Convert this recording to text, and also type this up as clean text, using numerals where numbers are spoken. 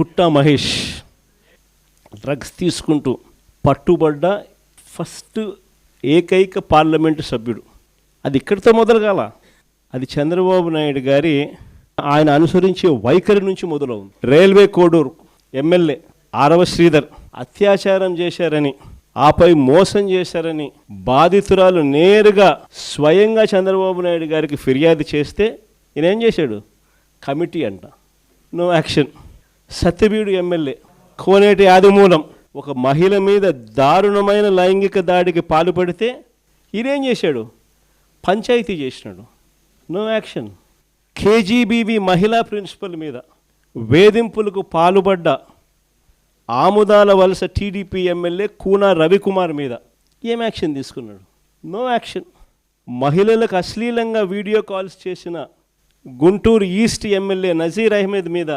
పుట్టా Mahesh drugs తీసుకుంటూ పట్టుబడ్డ first ఏకైక parliament సభ్యుడు. అది ఇక్కడితో మొదలుగాల, అది చంద్రబాబు నాయుడు గారి ఆయన అనుసరించే వైఖరి నుంచి మొదలవుంది. రైల్వే కోడూరు ఎమ్మెల్యే ఆరవ శ్రీధర్ అత్యాచారం చేశారని, ఆపై మోసం చేశారని బాధితురాలు నేరుగా స్వయంగా చంద్రబాబు నాయుడు గారికి ఫిర్యాదు చేస్తే ఈయన ఏం చేశాడు? కమిటీ అంట, నో యాక్షన్. సత్యవీడు ఎమ్మెల్యే కోనేటి ఆదిమూలం ఒక మహిళ మీద దారుణమైన లైంగిక దాడికి పాల్పడితే ఈయనేం చేశాడు? పంచాయతీ చేసినాడు, నో యాక్షన్. కేజీబీవీ మహిళా ప్రిన్సిపల్ మీద వేధింపులకు పాల్పడ్డ ఆముదాల వలస టీడీపీ ఎమ్మెల్యే కూనా రవికుమార్ మీద ఏం యాక్షన్ తీసుకున్నాడు? No action. మహిళలకు అశ్లీలంగా వీడియో కాల్స్ చేసిన గుంటూరు ఈస్ట్ ఎమ్మెల్యే నజీర్ అహ్మద్ మీద